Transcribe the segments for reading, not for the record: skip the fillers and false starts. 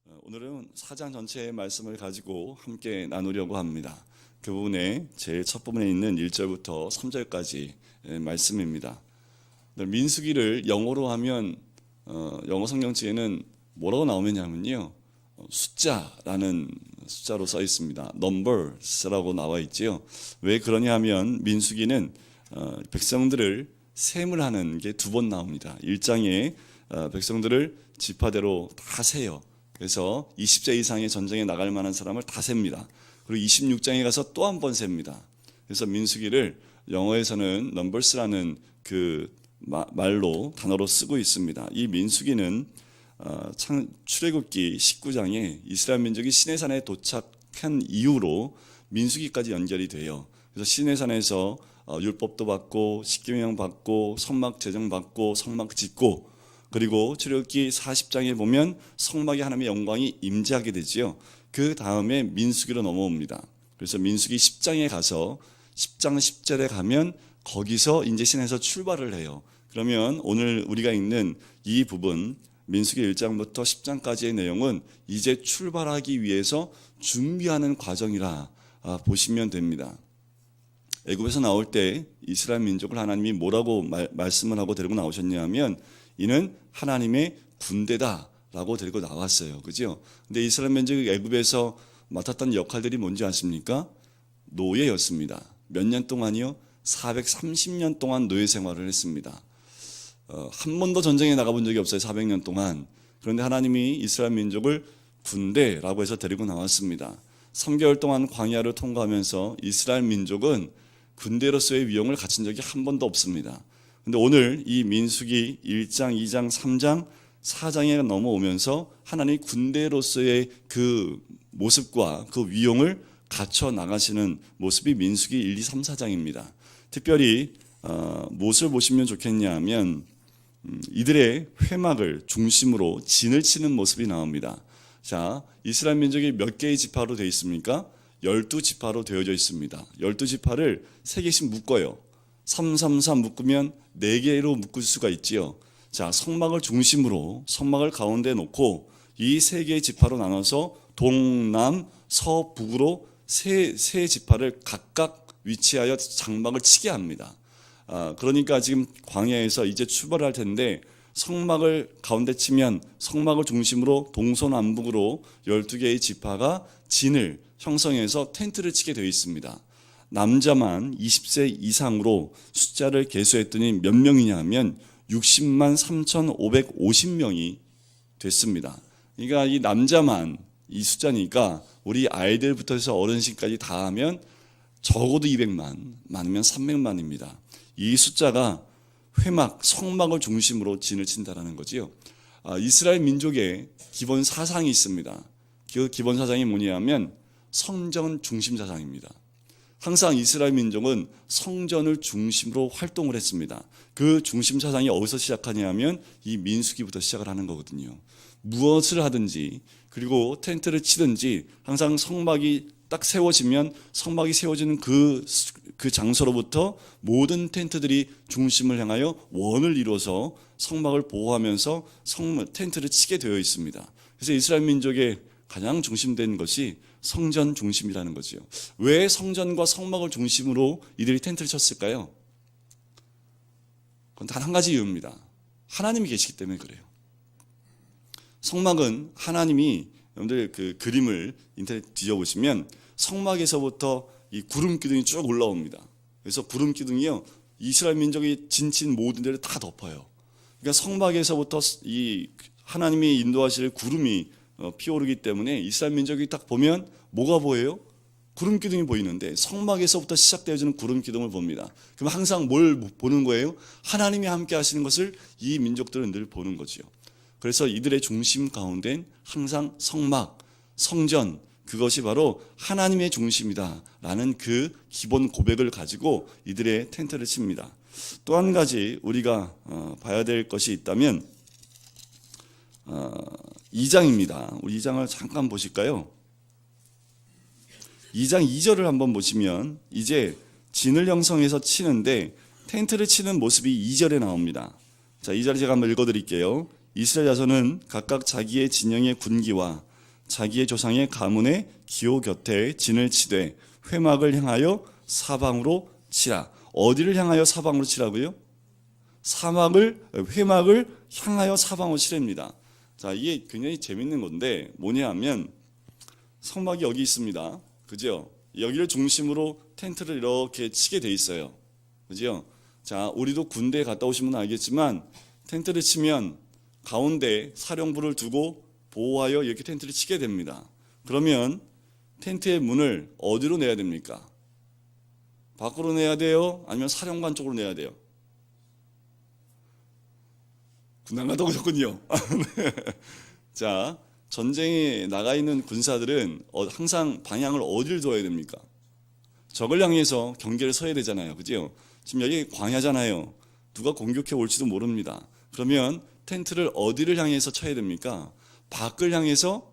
오늘은 4장 전체의 말씀을 가지고 함께 나누려고 합니다. 그 부분에 제일 첫 부분에 있는 1절부터 3절까지 말씀입니다. 민수기를 영어로 하면 영어 성경책에는 뭐라고 나오냐면요, 숫자라는 숫자로 써 있습니다. numbers라고 나와 있지요. 왜 그러냐 하면 민수기는 백성들을 셈을 하는 게 두 번 나옵니다. 1장에 백성들을 지파대로 다 세요. 그래서 20세 이상의 전쟁에 나갈 만한 사람을 다 셉니다. 그리고 26장에 가서 또 한 번 셉니다. 그래서 민수기를 영어에서는 numbers라는 그 말로 단어로 쓰고 있습니다. 이 민수기는 출애굽기 19장에 이스라엘 민족이 시내산에 도착한 이후로 민수기까지 연결이 돼요. 그래서 시내산에서 율법도 받고 십계명 받고 성막 제정 받고 성막 짓고, 그리고 출애굽기 40장에 보면 성막에 하나님의 영광이 임재하게 되지요. 그 다음에 민수기로 넘어옵니다. 그래서 민수기 10장에 가서 10장 10절에 가면 거기서 이제 신에서 출발을 해요. 그러면 오늘 우리가 읽는 이 부분 민수기 1장부터 10장까지의 내용은 이제 출발하기 위해서 준비하는 과정이라 보시면 됩니다. 애굽에서 나올 때 이스라엘 민족을 하나님이 뭐라고 말씀을 하고 데리고 나오셨냐면, 이는 하나님의 군대다라고 데리고 나왔어요. 그죠? 근데 이스라엘 민족이 애굽에서 맡았던 역할들이 뭔지 아십니까? 노예였습니다. 몇 년 동안이요? 430년 동안 노예 생활을 했습니다. 한 번도 전쟁에 나가본 적이 없어요. 400년 동안. 그런데 하나님이 이스라엘 민족을 군대라고 해서 데리고 나왔습니다. 3개월 동안 광야를 통과하면서 이스라엘 민족은 군대로서의 위용을 갖춘 적이 한 번도 없습니다. 근데 오늘 이 민수기 1장, 2장, 3장, 4장에 넘어오면서 하나님 군대로서의 그 모습과 그 위용을 갖춰 나가시는 모습이 민수기 1, 2, 3, 4장입니다. 특별히 무엇을 보시면 좋겠냐 하면 이들의 회막을 중심으로 진을 치는 모습이 나옵니다. 자, 이스라엘 민족이 몇 개의 지파로 되어 있습니까? 12지파로 되어져 있습니다. 12지파를 3개씩 묶어요. 333 묶으면 4개로 묶을 수가 있지요. 자, 성막을 중심으로 성막을 가운데 놓고 이 3개의 지파로 나눠서 동남 서북으로 세 지파를 각각 위치하여 장막을 치게 합니다. 그러니까 지금 광야에서 이제 출발할 텐데 성막을 가운데 치면 성막을 중심으로 동서남북으로 12개의 지파가 진을 형성해서 텐트를 치게 되어 있습니다. 남자만 20세 이상으로 숫자를 계수했더니 몇 명이냐 하면 60만 3,550명이 됐습니다. 그러니까 이 남자만 이 숫자니까 우리 아이들부터 해서 어르신까지 다 하면 적어도 200만, 많으면 300만입니다. 이 숫자가 회막, 성막을 중심으로 진을 친다라는 거지요. 이스라엘 민족의 기본 사상이 있습니다. 그 기본 사상이 뭐냐면 성전 중심 사상입니다. 항상 이스라엘 민족은 성전을 중심으로 활동을 했습니다. 그 중심 사상이 어디서 시작하냐면 이 민수기부터 시작을 하는 거거든요. 무엇을 하든지, 그리고 텐트를 치든지 항상 성막이 딱 세워지면 성막이 세워지는 그 장소로부터 모든 텐트들이 중심을 향하여 원을 이루어서 성막을 보호하면서 텐트를 치게 되어 있습니다. 그래서 이스라엘 민족의 가장 중심된 것이 성전 중심이라는 거지요. 왜 성전과 성막을 중심으로 이들이 텐트를 쳤을까요? 그건 단 한 가지 이유입니다. 하나님이 계시기 때문에 그래요. 성막은 하나님이, 여러분들 그 그림을 인터넷 뒤져보시면 성막에서부터 이 구름 기둥이 쭉 올라옵니다. 그래서 구름 기둥이요, 이스라엘 민족이 진친 모든 데를 다 덮어요. 그러니까 성막에서부터 이 하나님이 인도하실 구름이 피오르기 때문에 이스라엘 민족이 딱 보면 뭐가 보여요? 구름 기둥이 보이는데 성막에서부터 시작되어지는 구름 기둥을 봅니다. 그럼 항상 뭘 보는 거예요? 하나님이 함께 하시는 것을 이 민족들은 늘 보는 거지요. 그래서 이들의 중심 가운데는 항상 성막, 성전, 그것이 바로 하나님의 중심이다라는 그 기본 고백을 가지고 이들의 텐트를 칩니다. 또 한 가지 우리가 봐야 될 것이 있다면 2장입니다. 우리 2장을 잠깐 보실까요? 2장 2절을 한번 보시면 이제 진을 형성해서 치는데 텐트를 치는 모습이 2절에 나옵니다. 자, 2절 제가 한번 읽어드릴게요. 이스라엘 자손은 각각 자기의 진영의 군기와 자기의 조상의 가문의 기호 곁에 진을 치되 회막을 향하여 사방으로 치라. 어디를 향하여 사방으로 치라고요? 회막을 향하여 사방으로 치랍니다. 자, 이게 굉장히 재밌는 건데 뭐냐 하면 성막이 여기 있습니다. 그죠? 여기를 중심으로 텐트를 이렇게 치게 돼 있어요. 그죠? 자, 우리도 군대에 갔다 오시면 알겠지만 텐트를 치면 가운데 사령부를 두고 보호하여 이렇게 텐트를 치게 됩니다. 그러면 텐트의 문을 어디로 내야 됩니까? 밖으로 내야 돼요? 아니면 사령관 쪽으로 내야 돼요? 군대 갔다 오셨군요. 자, 전쟁에 나가 있는 군사들은 항상 방향을 어디를 둬야 됩니까? 적을 향해서 경계를 서야 되잖아요. 그죠? 지금 여기 광야잖아요. 누가 공격해 올지도 모릅니다. 그러면 텐트를 어디를 향해서 쳐야 됩니까? 밖을 향해서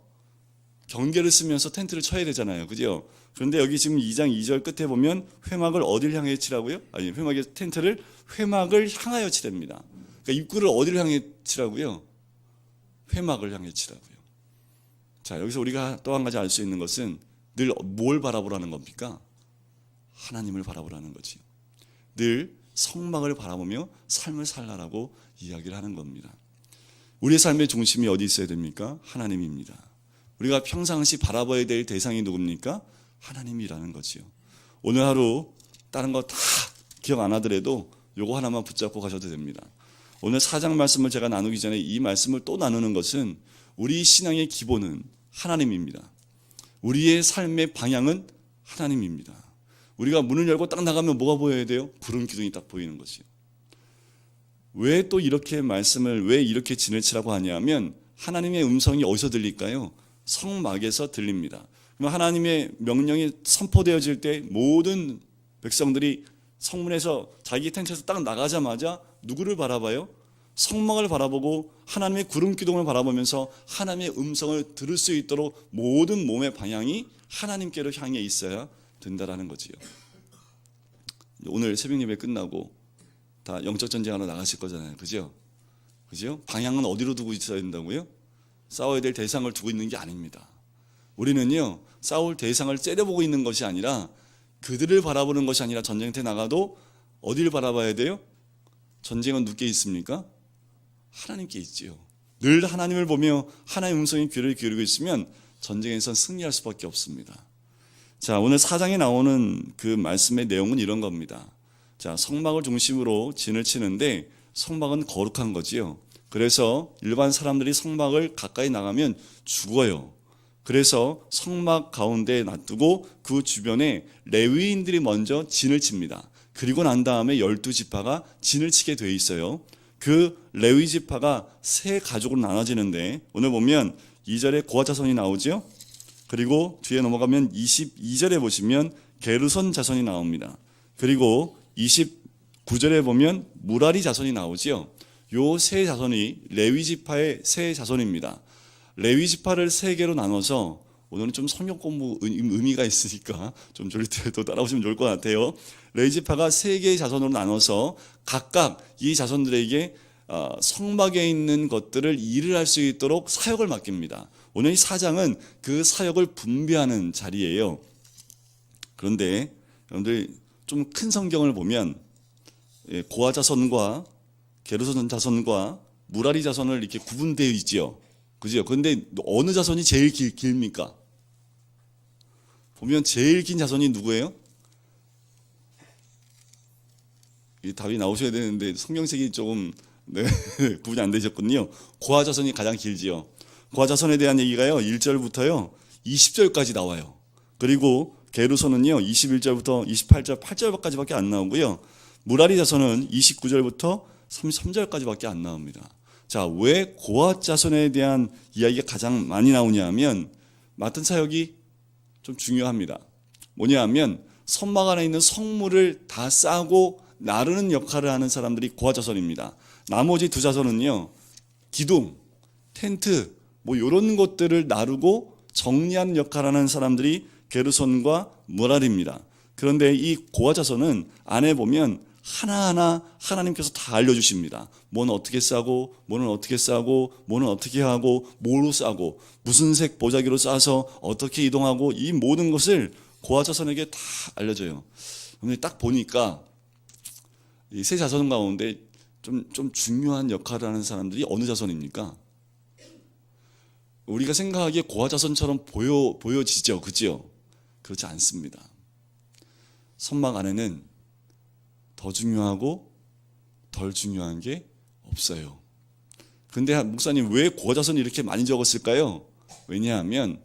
경계를 쓰면서 텐트를 쳐야 되잖아요. 그죠? 그런데 여기 지금 2장 2절 끝에 보면 회막을 어디를 향해 치라고요? 아니, 텐트를 회막을 향하여 치랍니다. 그러니까 입구를 어디를 향해 치라고요? 회막을 향해 치라고요. 자, 여기서 우리가 또 한 가지 알 수 있는 것은 늘 뭘 바라보라는 겁니까? 하나님을 바라보라는 거지요. 늘 성막을 바라보며 삶을 살라라고 이야기를 하는 겁니다. 우리의 삶의 중심이 어디 있어야 됩니까? 하나님입니다. 우리가 평상시 바라봐야 될 대상이 누굽니까? 하나님이라는 거지요. 오늘 하루 다른 거 다 기억 안 하더라도 요거 하나만 붙잡고 가셔도 됩니다. 오늘 4장 말씀을 제가 나누기 전에 이 말씀을 또 나누는 것은 우리 신앙의 기본은 하나님입니다. 우리의 삶의 방향은 하나님입니다. 우리가 문을 열고 딱 나가면 뭐가 보여야 돼요? 구름 기둥이 딱 보이는 것이요. 왜 또 이렇게 말씀을 왜 이렇게 진을 치라고 하냐면 하나님의 음성이 어디서 들릴까요? 성막에서 들립니다. 그럼 하나님의 명령이 선포되어질 때 모든 백성들이 성문에서 자기 텐트에서 딱 나가자마자 누구를 바라봐요? 성막을 바라보고 하나님의 구름 기둥을 바라보면서 하나님의 음성을 들을 수 있도록 모든 몸의 방향이 하나님께로 향해 있어야 된다라는 거지요. 오늘 새벽 예배 끝나고 다 영적 전쟁하러 나가실 거잖아요. 그죠? 그죠? 방향은 어디로 두고 있어야 된다고요? 싸워야 될 대상을 두고 있는 게 아닙니다. 우리는요, 싸울 대상을 째려보고 있는 것이 아니라 그들을 바라보는 것이 아니라 전쟁터에 나가도 어디를 바라봐야 돼요? 전쟁은 누구께 있습니까? 하나님께 있지요. 늘 하나님을 보며 하나님의 음성에 귀를 기울이고 있으면 전쟁에선 승리할 수밖에 없습니다. 자, 오늘 4장에 나오는 그 말씀의 내용은 이런 겁니다. 자, 성막을 중심으로 진을 치는데 성막은 거룩한 거지요. 그래서 일반 사람들이 성막을 가까이 나가면 죽어요. 그래서 성막 가운데 놔두고 그 주변에 레위인들이 먼저 진을 칩니다. 그리고 난 다음에 12지파가 진을 치게 돼 있어요. 그 레위 지파가 세 가족으로 나눠지는데 오늘 보면 2절에 고핫 자손이 나오죠. 그리고 뒤에 넘어가면 22절에 보시면 게르손 자손이 나옵니다. 그리고 29절에 보면 무라리 자손이 나오죠. 요 세 자손이 레위 지파의 세 자손입니다. 레위 지파를 세 개로 나눠서 오늘은 좀 성경 공부 의미가 있으니까 좀 졸릴 때도 따라오시면 좋을 것 같아요. 레위 지파가 세 개의 자손으로 나눠서 각각 이 자손들에게 성막에 있는 것들을 일을 할 수 있도록 사역을 맡깁니다. 오늘 이 4장은 그 사역을 분배하는 자리예요. 그런데 여러분들 좀 큰 성경을 보면 고아 자손과 게르손 자손과 무라리 자손을 이렇게 구분되어 있지요. 그죠? 그런데 어느 자손이 제일 길입니까? 보면 제일 긴 자손이 누구예요? 이 답이 나오셔야 되는데 성경책이 조금 구분이 안 되셨군요. 고아 자손이 가장 길지요. 고아 자손에 대한 얘기가요 1절부터요 20절까지 나와요. 그리고 게르손은요 21절부터 28절 8절까지밖에 안 나오고요. 무라리 자손은 29절부터 33절까지밖에 안 나옵니다. 자, 왜 고핫 자손에 대한 이야기가 가장 많이 나오냐 하면 맡은 사역이 좀 중요합니다. 뭐냐 하면 성막 안에 있는 성물을 다 싸고 나르는 역할을 하는 사람들이 고핫 자손입니다. 나머지 두 자손은요 기둥, 텐트 뭐 이런 것들을 나르고 정리하는 역할을 하는 사람들이 게르손과 무라리입니다. 그런데 이 고핫 자손은 안에 보면 하나하나 하나님께서 다 알려주십니다. 뭐는 어떻게 싸고, 뭐는 어떻게 싸고, 뭐는 어떻게 하고, 뭐로 싸고, 무슨 색 보자기로 싸서 어떻게 이동하고, 이 모든 것을 고아 자손에게 다 알려줘요. 근데 딱 보니까 이 세 자손 가운데 좀 중요한 역할을 하는 사람들이 어느 자손입니까? 우리가 생각하기에 고아 자손처럼 보여지죠, 그죠? 그렇지 않습니다. 선막 안에는 더 중요하고 덜 중요한 게 없어요. 근데 목사님 왜 고아 자손이 이렇게 많이 적었을까요? 왜냐하면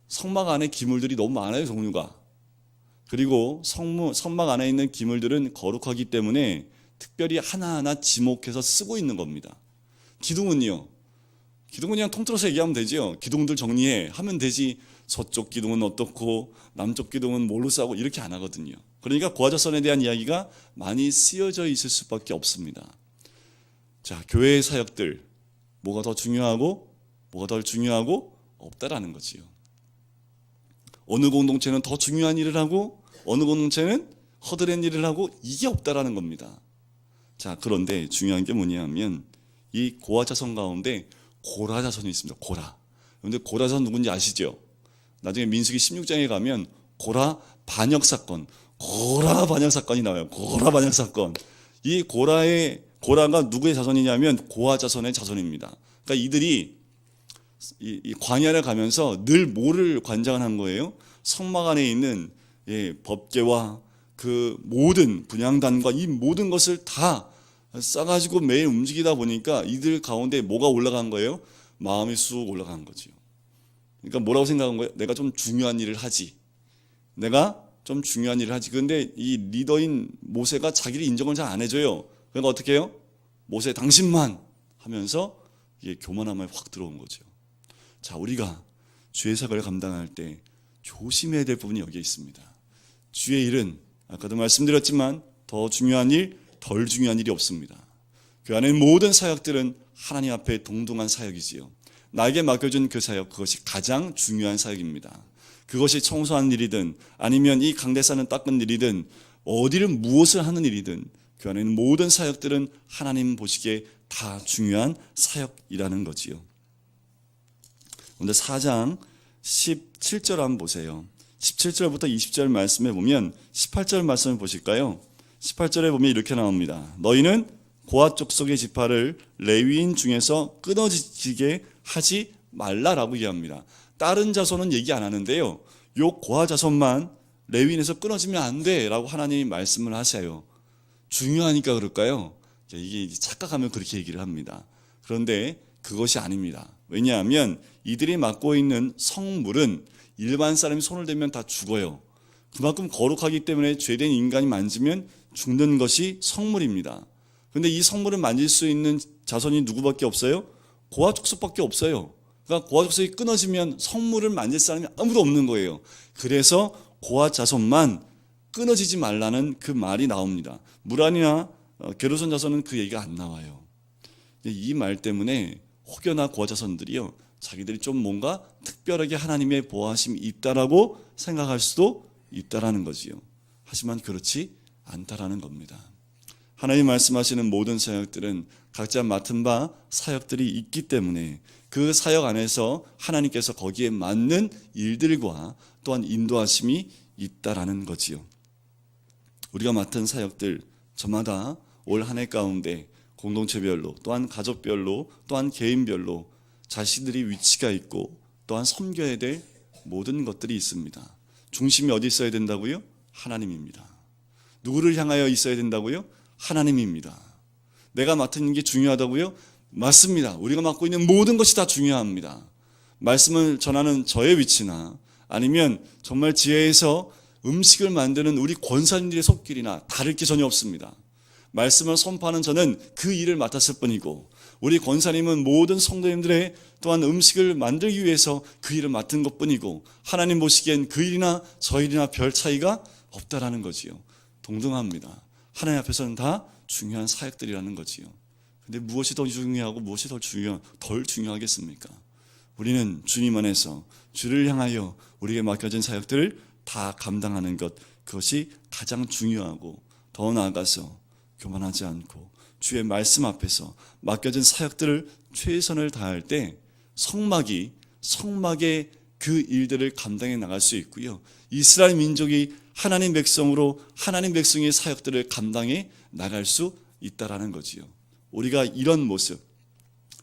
성막 안에 기물들이 너무 많아요, 종류가. 그리고 성막 안에 있는 기물들은 거룩하기 때문에 특별히 하나하나 지목해서 쓰고 있는 겁니다. 기둥은요, 기둥은 그냥 통틀어서 얘기하면 되죠. 기둥들 정리해 하면 되지. 서쪽 기둥은 어떻고 남쪽 기둥은 뭘로 싸고 이렇게 안 하거든요. 그러니까 고아 자손에 대한 이야기가 많이 쓰여져 있을 수밖에 없습니다. 자, 교회의 사역들 뭐가 더 중요하고 뭐가 덜 중요하고 없다라는 거지요. 어느 공동체는 더 중요한 일을 하고 어느 공동체는 허드렛 일을 하고 이게 없다라는 겁니다. 자, 그런데 중요한 게 뭐냐면 이 고아 자손 가운데 고라 자손이 있습니다. 고라. 그런데 고라 자손 누군지 아시죠? 나중에 민수기 16장에 가면 고라 반역 사건, 고라 반역 사건이 나와요. 고라 반역 사건. 이 고라가 누구의 자손이냐면 고아 자손의 자손입니다. 그러니까 이들이 이 광야를 가면서 늘 뭐를 관장한 거예요? 성막 안에 있는 법궤와 그 모든 분향단과 이 모든 것을 다 싸가지고 매일 움직이다 보니까 이들 가운데 뭐가 올라간 거예요? 마음이 쑥 올라간 거죠. 그러니까 뭐라고 생각한 거예요? 내가 좀 중요한 일을 하지. 내가 좀 중요한 일을 하지. 그런데 이 리더인 모세가 자기를 인정을 잘 안 해줘요. 그러니까 어떻게 해요? 모세 당신만 하면서 이게 교만함에 확 들어온 거죠. 자, 우리가 주의 사역을 감당할 때 조심해야 될 부분이 여기에 있습니다. 주의 일은 아까도 말씀드렸지만 더 중요한 일, 덜 중요한 일이 없습니다. 그 안에 모든 사역들은 하나님 앞에 동등한 사역이지요. 나에게 맡겨준 그 사역, 그것이 가장 중요한 사역입니다. 그것이 청소하는 일이든 아니면 이 강대산을 닦은 일이든 어디를 무엇을 하는 일이든 그 안에 있는 모든 사역들은 하나님 보시기에 다 중요한 사역이라는 거지요. 그런데 4장 17절 한번 보세요. 17절부터 20절 말씀에 보면 18절 말씀을 보실까요? 18절에 보면 이렇게 나옵니다. 너희는 고아 족속의 지파를 레위인 중에서 끊어지게 하지 말라라고 얘기합니다. 다른 자손은 얘기 안 하는데요. 요 고아 자손만 레위인에서 끊어지면 안 돼라고 하나님이 말씀을 하세요. 중요하니까 그럴까요? 이게 착각하면 그렇게 얘기를 합니다. 그런데 그것이 아닙니다. 왜냐하면 이들이 맡고 있는 성물은 일반 사람이 손을 대면 다 죽어요. 그만큼 거룩하기 때문에 죄된 인간이 만지면 죽는 것이 성물입니다. 그런데 이 성물을 만질 수 있는 자손이 누구밖에 없어요? 고아 족속밖에 없어요. 그러니까 고아 족속이 끊어지면 성물을 만질 사람이 아무도 없는 거예요. 그래서 고아 자손만 끊어지지 말라는 그 말이 나옵니다. 무란이나 게르손 자손은 그 얘기가 안 나와요. 이 말 때문에 혹여나 고아 자손들이요, 자기들이 좀 뭔가 특별하게 하나님의 보호하심이 있다라고 생각할 수도 있다라는 거지요. 하지만 그렇지 않다라는 겁니다. 하나님 말씀하시는 모든 사역들은 각자 맡은 바 사역들이 있기 때문에 그 사역 안에서 하나님께서 거기에 맞는 일들과 또한 인도하심이 있다라는 거지요. 우리가 맡은 사역들 저마다 올 한 해 가운데 공동체별로 또한 가족별로 또한 개인별로 자신들이 위치가 있고 또한 섬겨야 될 모든 것들이 있습니다. 중심이 어디 있어야 된다고요? 하나님입니다. 누구를 향하여 있어야 된다고요? 하나님입니다. 내가 맡은 게 중요하다고요? 맞습니다. 우리가 맡고 있는 모든 것이 다 중요합니다. 말씀을 전하는 저의 위치나 아니면 정말 지혜에서 음식을 만드는 우리 권사님들의 손길이나 다를 게 전혀 없습니다. 말씀을 선포하는 저는 그 일을 맡았을 뿐이고 우리 권사님은 모든 성도님들의 또한 음식을 만들기 위해서 그 일을 맡은 것뿐이고 하나님 보시기엔 그 일이나 저 일이나 별 차이가 없다라는 거지요. 동등합니다. 하나님 앞에서는 다 중요한 사역들이라는 거지요. 근데 무엇이 더 중요하고 무엇이 덜 중요하겠습니까? 우리는 주님 안에서 주를 향하여 우리에게 맡겨진 사역들을 다 감당하는 것, 그것이 가장 중요하고 더 나아가서 교만하지 않고 주의 말씀 앞에서 맡겨진 사역들을 최선을 다할 때 성막의 그 일들을 감당해 나갈 수 있고요. 이스라엘 민족이 하나님 백성으로 하나님 백성의 사역들을 감당해 나갈 수 있다라는 거지요. 우리가 이런 모습,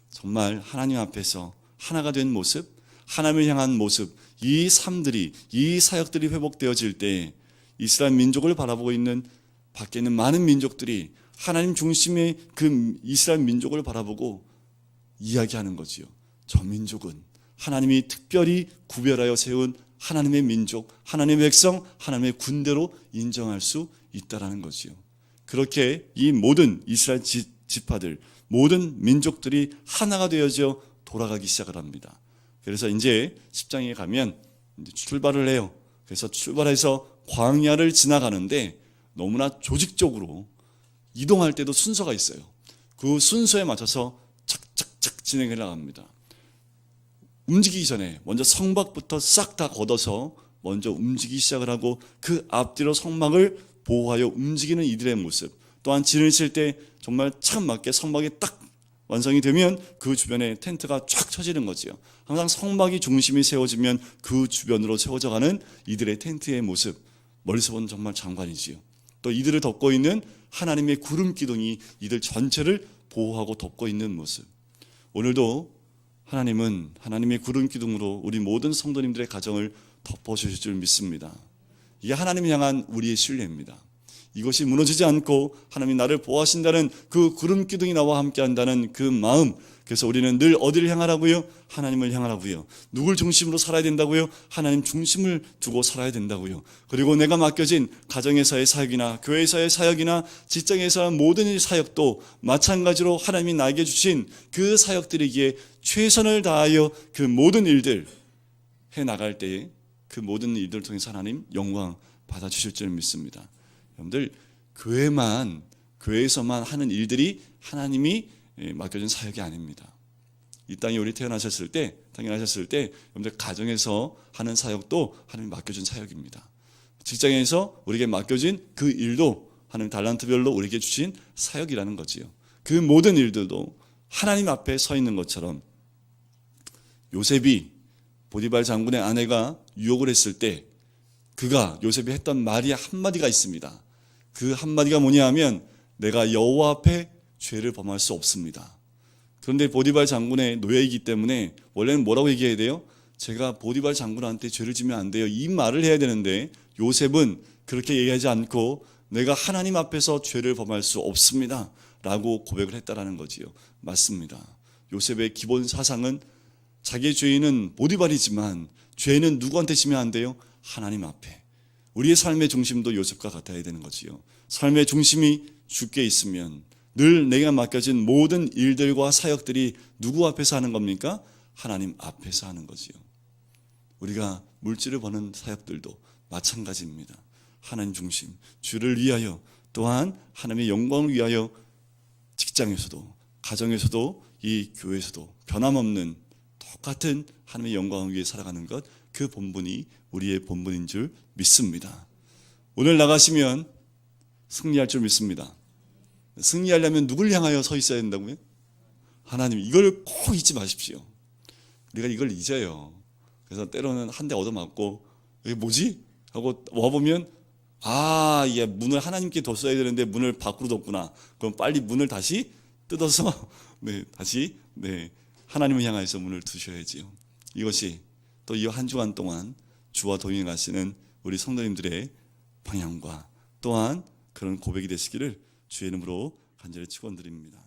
정말 하나님 앞에서 하나가 된 모습, 하나님을 향한 모습, 이 삶들이, 이 사역들이 회복되어질 때 이스라엘 민족을 바라보고 있는 밖에 있는 많은 민족들이 하나님 중심의 그 이스라엘 민족을 바라보고 이야기하는 거지요. 저 민족은 하나님이 특별히 구별하여 세운 하나님의 민족, 하나님의 백성, 하나님의 군대로 인정할 수 있다라는 거지요. 그렇게 이 모든 이스라엘 지파들, 모든 민족들이 하나가 되어져 돌아가기 시작을 합니다. 그래서 이제 10장에 가면 이제 출발을 해요. 그래서 출발해서 광야를 지나가는데 너무나 조직적으로 이동할 때도 순서가 있어요. 그 순서에 맞춰서 착착착 진행해 나갑니다. 움직이기 전에 먼저 성막부터 싹 다 걷어서 먼저 움직이기 시작을 하고 그 앞뒤로 성막을 보호하여 움직이는 이들의 모습, 또한 진을 칠 때 정말 참 맞게 성막이 딱 완성이 되면 그 주변에 텐트가 쫙 쳐지는 거지요. 항상 성막이 중심이 세워지면 그 주변으로 세워져 가는 이들의 텐트의 모습, 멀리서 보면 정말 장관이지요. 또 이들을 덮고 있는 하나님의 구름 기둥이 이들 전체를 보호하고 덮고 있는 모습. 오늘도 하나님은 하나님의 구름 기둥으로 우리 모든 성도님들의 가정을 덮어주실 줄 믿습니다. 이게 하나님을 향한 우리의 신뢰입니다. 이것이 무너지지 않고 하나님이 나를 보호하신다는 그 구름 기둥이 나와 함께한다는 그 마음, 그래서 우리는 늘 어디를 향하라고요? 하나님을 향하라고요. 누굴 중심으로 살아야 된다고요? 하나님 중심을 두고 살아야 된다고요. 그리고 내가 맡겨진 가정에서의 사역이나 교회에서의 사역이나 직장에서의 모든 사역도 마찬가지로 하나님이 나에게 주신 그 사역들이기에 최선을 다하여 그 모든 일들 해나갈 때에 그 모든 일들을 통해서 하나님 영광 받아주실 줄 믿습니다. 여러분들, 교회에서만 하는 일들이 하나님이 맡겨준 사역이 아닙니다. 이 땅에 우리 태어나셨을 때 여러분들 가정에서 하는 사역도 하나님이 맡겨준 사역입니다. 직장에서 우리에게 맡겨진 그 일도 하나님 달란트별로 우리에게 주신 사역이라는 거지요. 그 모든 일들도 하나님 앞에 서 있는 것처럼 요셉이 보디발 장군의 아내가 유혹을 했을 때 요셉이 했던 말이 한마디가 있습니다. 그 한마디가 뭐냐 하면 내가 여호와 앞에 죄를 범할 수 없습니다. 그런데 보디발 장군의 노예이기 때문에 원래는 뭐라고 얘기해야 돼요? 제가 보디발 장군한테 죄를 지면 안 돼요. 이 말을 해야 되는데 요셉은 그렇게 얘기하지 않고 내가 하나님 앞에서 죄를 범할 수 없습니다 라고 고백을 했다라는 거지요. 맞습니다. 요셉의 기본 사상은 자기의 죄인은 보디발이지만 죄는 누구한테 지면 안 돼요? 하나님 앞에. 우리의 삶의 중심도 요셉과 같아야 되는 거지요. 삶의 중심이 주께 있으면 늘 내가 맡겨진 모든 일들과 사역들이 누구 앞에서 하는 겁니까? 하나님 앞에서 하는 거지요. 우리가 물질을 버는 사역들도 마찬가지입니다. 하나님 중심, 주를 위하여, 또한 하나님의 영광을 위하여 직장에서도 가정에서도 이 교회에서도 변함없는 똑같은 하나님의 영광을 위해 살아가는 것, 그 본분이 우리의 본분인 줄 믿습니다. 오늘 나가시면 승리할 줄 믿습니다. 승리하려면 누굴 향하여 서 있어야 된다고요? 하나님. 이걸 꼭 잊지 마십시오. 우리가 이걸 잊어요. 그래서 때로는 한 대 얻어맞고 이게 뭐지? 하고 와보면 이게 문을 하나님께 뒀어야 되는데 문을 밖으로 뒀구나. 그럼 빨리 문을 다시 뜯어서 다시 하나님을 향해서 문을 두셔야지요. 이것이 또 이 한 주간 동안 주와 동행해 가시는 우리 성도님들의 방향과 또한 그런 고백이 되시기를 주의 이름으로 간절히 축원드립니다.